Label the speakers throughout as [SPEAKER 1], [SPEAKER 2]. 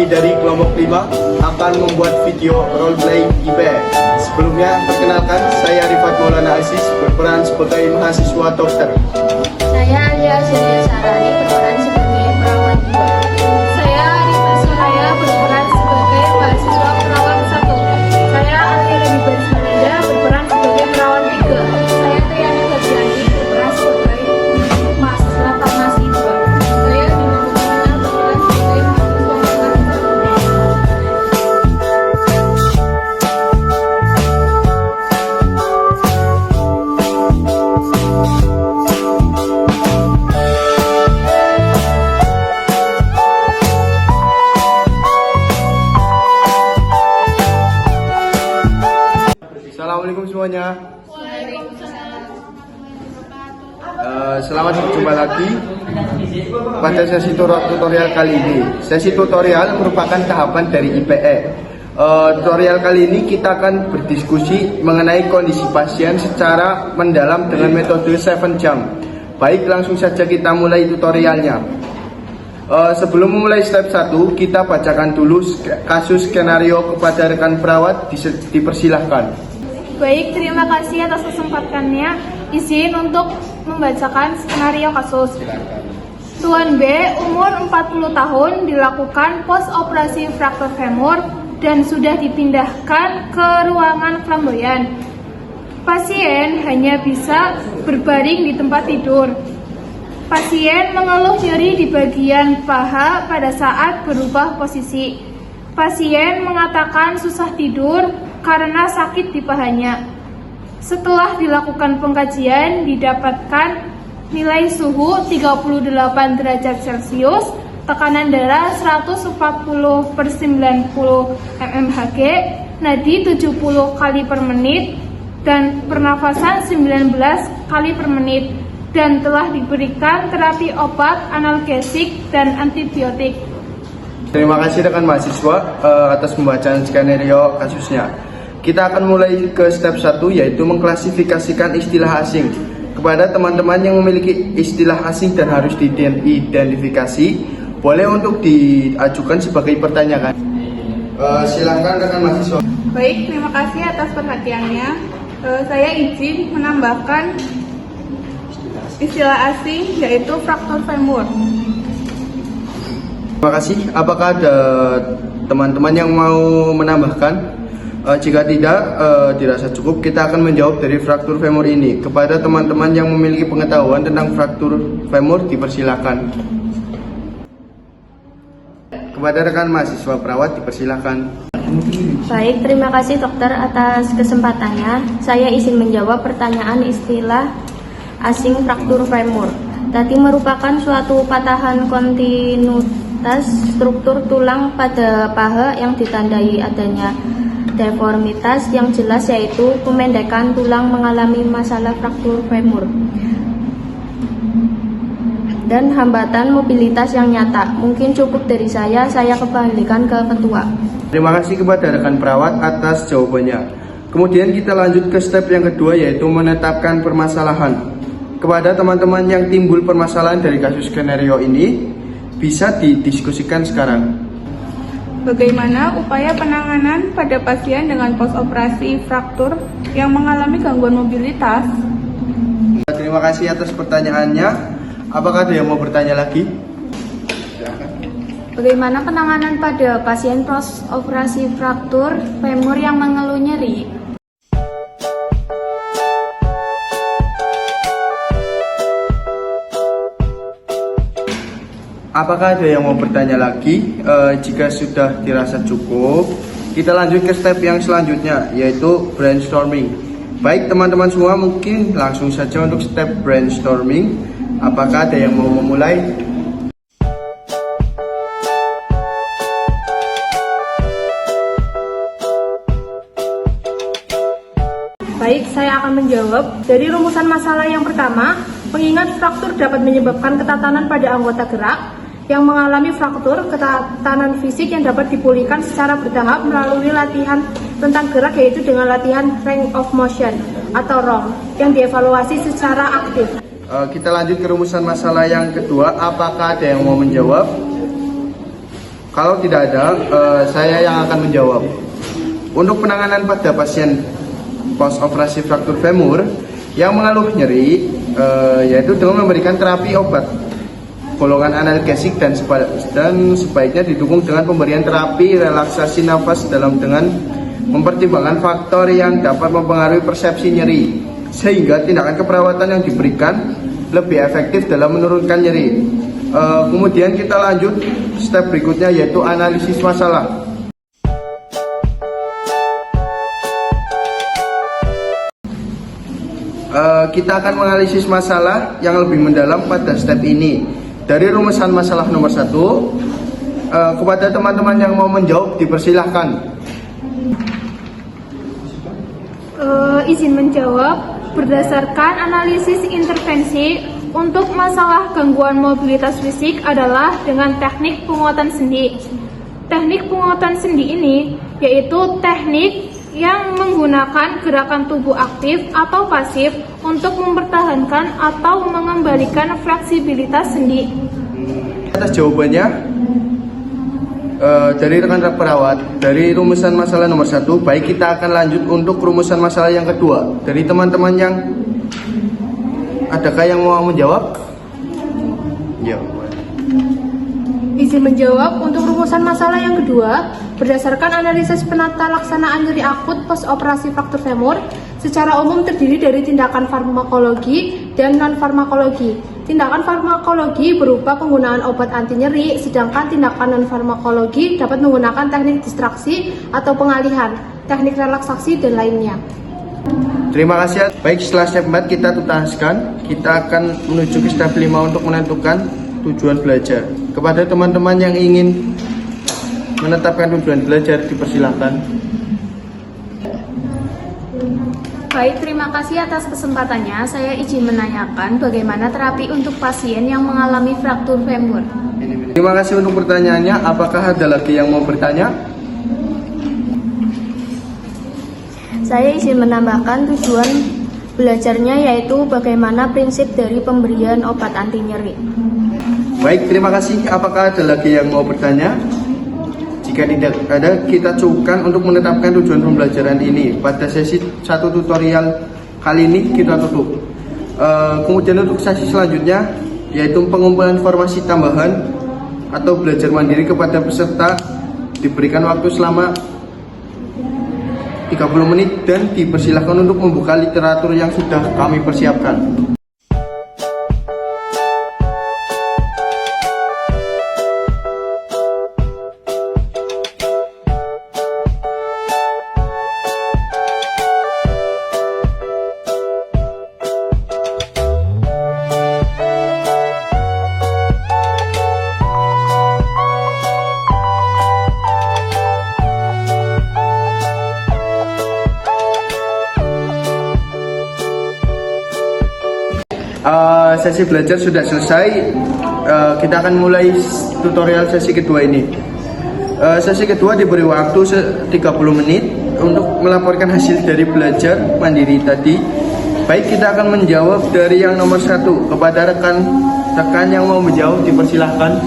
[SPEAKER 1] dari kelompok 5 akan membuat video roleplay IPE. Sebelumnya, perkenalkan, saya Rifat Maulana Aziz, berperan sebagai mahasiswa dokter.
[SPEAKER 2] Saya Alia Surya Sarani, berperan sebagai perawat 2. Saya Arifah Suraya, berperan sebagai mahasiswa perawat 1. Saya Alira Bibarismananda, berperan sebagai perawat 3. Saya Triani Gabriandi, berperan sebagai mahasiswa farmasi 2. Saya Dina Bukina, berperan sebagai mahasiswa perawat 1.
[SPEAKER 1] Assalamualaikum semuanya. Selamat berjumpa lagi pada sesi tutorial kali ini. Sesi tutorial merupakan tahapan dari IPE. Tutorial kali ini kita akan berdiskusi mengenai kondisi pasien secara mendalam dengan metode 7 jump. Baik, langsung saja kita mulai tutorialnya. Sebelum memulai step 1, kita bacakan dulu kasus skenario kepada rekan perawat. Dipersilahkan.
[SPEAKER 2] Baik, terima kasih atas kesempatannya. Izin untuk membacakan skenario kasus. Tuan B, umur 40 tahun, dilakukan pos operasi fraktur femur dan sudah dipindahkan ke ruangan flamboyan. Pasien hanya bisa berbaring di tempat tidur. Pasien mengeluh nyeri di bagian paha pada saat berubah posisi. Pasien mengatakan susah tidur karena sakit di pahanya. Setelah dilakukan pengkajian, didapatkan nilai suhu 38 derajat Celcius, tekanan darah 140/90 mmHg, nadi 70 kali per menit, dan pernafasan 19 kali per menit, dan telah diberikan terapi obat analgesik dan antibiotik.
[SPEAKER 1] Terima kasih rekan mahasiswa atas pembacaan skenario kasusnya. Kita akan mulai ke step 1, yaitu mengklasifikasikan istilah asing. Kepada teman-teman yang memiliki istilah asing dan harus diidentifikasi, boleh untuk diajukan sebagai pertanyaan. Silakan rekan mahasiswa.
[SPEAKER 3] Baik, terima kasih atas perhatiannya. Saya izin menambahkan istilah asing, yaitu fraktur femur.
[SPEAKER 1] Terima kasih. Apakah ada teman-teman yang mau menambahkan? Jika tidak, dirasa cukup, kita akan menjawab dari fraktur femur ini. Kepada teman-teman yang memiliki pengetahuan tentang fraktur femur, dipersilakan. Kepada rekan mahasiswa perawat, dipersilakan.
[SPEAKER 4] Baik, terima kasih dokter atas kesempatannya. Saya izin menjawab pertanyaan istilah asing fraktur femur. Tadi merupakan suatu patahan kontinuitas struktur tulang pada paha yang ditandai adanya deformitas yang jelas, yaitu pemendekan tulang mengalami masalah fraktur femur dan hambatan mobilitas yang nyata. Mungkin cukup dari saya kembalikan ke ketua.
[SPEAKER 1] Terima kasih kepada rekan perawat atas jawabannya. Kemudian kita lanjut ke step yang kedua, yaitu menetapkan permasalahan. Kepada teman-teman yang timbul permasalahan dari kasus skenario ini, bisa didiskusikan sekarang.
[SPEAKER 3] Bagaimana upaya penanganan pada pasien dengan pos operasi fraktur yang mengalami gangguan mobilitas?
[SPEAKER 1] Terima kasih atas pertanyaannya. Apakah ada yang mau bertanya lagi?
[SPEAKER 2] Bagaimana penanganan pada pasien pos operasi fraktur femur yang mengeluh nyeri?
[SPEAKER 1] Apakah ada yang mau bertanya lagi? Jika sudah dirasa cukup, kita lanjut ke step yang selanjutnya, yaitu brainstorming. Baik teman-teman semua, mungkin langsung saja untuk step brainstorming. Apakah ada yang mau memulai?
[SPEAKER 3] Baik, saya akan menjawab. Dari rumusan masalah yang pertama, mengingat fraktur dapat menyebabkan ketatanan pada anggota gerak. Yang mengalami fraktur, ketatanan fisik yang dapat dipulihkan secara bertahap melalui latihan tentang gerak, yaitu dengan latihan range of motion atau ROM yang dievaluasi secara aktif.
[SPEAKER 1] Kita lanjut ke rumusan masalah yang kedua. Apakah ada yang mau menjawab? Kalau tidak ada, saya yang akan menjawab. Untuk penanganan pada pasien post operasi fraktur femur yang mengeluh nyeri, yaitu dengan memberikan terapi obat golongan analgesik dan sebaiknya didukung dengan pemberian terapi relaksasi nafas dengan mempertimbangkan faktor yang dapat mempengaruhi persepsi nyeri, sehingga tindakan keperawatan yang diberikan lebih efektif dalam menurunkan nyeri. Kemudian kita lanjut step berikutnya, yaitu analisis masalah. Kita akan menganalisis masalah yang lebih mendalam pada step ini. Dari rumusan masalah nomor 1, kepada teman-teman yang mau menjawab dipersilahkan.
[SPEAKER 2] Izin menjawab. Berdasarkan analisis intervensi untuk masalah gangguan mobilitas fisik adalah dengan teknik penguatan sendi. Teknik penguatan sendi ini yaitu teknik yang menggunakan gerakan tubuh aktif atau pasif untuk mempertahankan atau mengembalikan fleksibilitas sendi.
[SPEAKER 1] Atas jawabannya dari rekan perawat, dari rumusan masalah nomor 1, baik kita akan lanjut untuk rumusan masalah yang kedua. Dari teman-teman yang adakah yang mau menjawab? Ya.
[SPEAKER 3] Izin menjawab untuk rumusan masalah yang kedua, berdasarkan analisis penata laksanaan nyeri akut post operasi fraktur femur, secara umum terdiri dari tindakan farmakologi dan non-farmakologi. Tindakan farmakologi berupa penggunaan obat anti nyeri, sedangkan tindakan non-farmakologi dapat menggunakan teknik distraksi atau pengalihan, teknik relaksasi, dan lainnya.
[SPEAKER 1] Terima kasih. Baik, setelah step 4 kita tuntaskan, kita akan menuju ke step 5 untuk menentukan tujuan belajar. Kepada teman-teman yang ingin menetapkan tujuan belajar, dipersilahkan.
[SPEAKER 4] Baik, terima kasih atas kesempatannya. Saya izin menanyakan bagaimana terapi untuk pasien yang mengalami fraktur femur.
[SPEAKER 1] Terima kasih untuk pertanyaannya. Apakah ada lagi yang mau bertanya?
[SPEAKER 4] Saya izin menambahkan tujuan belajarnya yaitu bagaimana prinsip dari pemberian obat anti nyeri.
[SPEAKER 1] Baik, terima kasih. Apakah ada lagi yang mau bertanya? Jika tidak ada, kita cukupkan untuk menetapkan tujuan pembelajaran ini. Pada sesi 1 tutorial kali ini kita tutup. Kemudian untuk sesi selanjutnya, yaitu pengumpulan informasi tambahan atau belajar mandiri kepada peserta, diberikan waktu selama 30 menit dan dipersilahkan untuk membuka literatur yang sudah kami persiapkan. Sesi belajar sudah selesai. Kita akan mulai tutorial sesi kedua ini. Sesi kedua diberi waktu 30 menit untuk melaporkan hasil dari belajar mandiri tadi. Baik, kita akan menjawab dari yang nomor 1. Kepada rekan yang mau menjawab, dipersilahkan.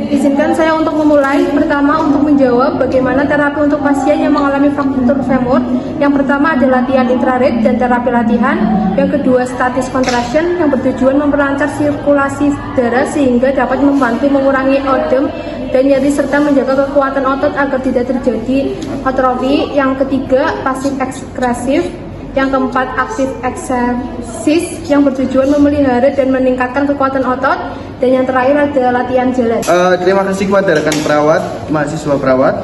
[SPEAKER 3] Izinkan saya untuk memulai. Pertama, untuk menjawab bagaimana terapi untuk pasien yang mengalami fraktur femur. Yang pertama adalah latihan infrared dan terapi latihan. Yang kedua, statis contraction yang bertujuan memperlancar sirkulasi darah sehingga dapat membantu mengurangi odem dan nyeri serta menjaga kekuatan otot agar tidak terjadi atrofi. Yang ketiga, pasif agresif. Yang keempat, aktif eksersis yang bertujuan memelihara dan meningkatkan kekuatan otot. Dan yang terakhir adalah latihan jalan.
[SPEAKER 1] Terima kasih kepada rekan perawat, mahasiswa perawat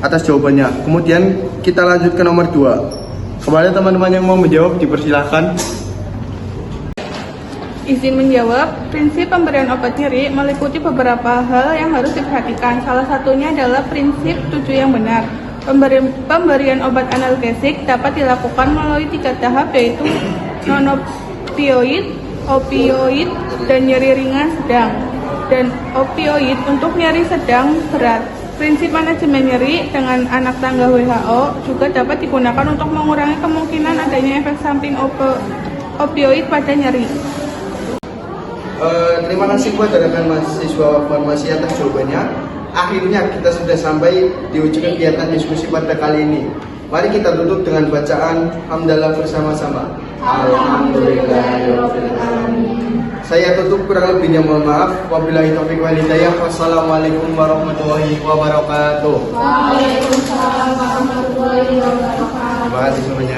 [SPEAKER 1] atas jawabannya. Kemudian kita lanjut ke nomor 2. Kepada teman-teman yang mau menjawab, dipersilahkan.
[SPEAKER 2] Izin menjawab. Prinsip pemberian obat nyeri meliputi beberapa hal yang harus diperhatikan. Salah satunya adalah prinsip 7 yang benar. Pemberian obat analgesik dapat dilakukan melalui 3 tahap, yaitu non-opioid, opioid, dan nyeri ringan sedang, dan opioid untuk nyeri sedang berat. Prinsip manajemen nyeri dengan anak tangga WHO juga dapat digunakan untuk mengurangi kemungkinan adanya efek samping opioid pada nyeri.
[SPEAKER 1] Terima kasih kepada rekan mahasiswa farmasi atas jawabannya. akhirnya kita sudah sampai di ujung kegiatan diskusi pada kali ini. Mari kita duduk dengan bacaan hamdalah bersama-sama. Alhamdulillahirobbilalamin. Saya tutup, kurang lebihnya mohon maaf. Wabillahi taufiq wal hidayah. Wassalamualaikum warahmatullahi wabarakatuh.
[SPEAKER 2] Waalaikumsalam warahmatullahi wabarakatuh.
[SPEAKER 1] Terima kasih semuanya.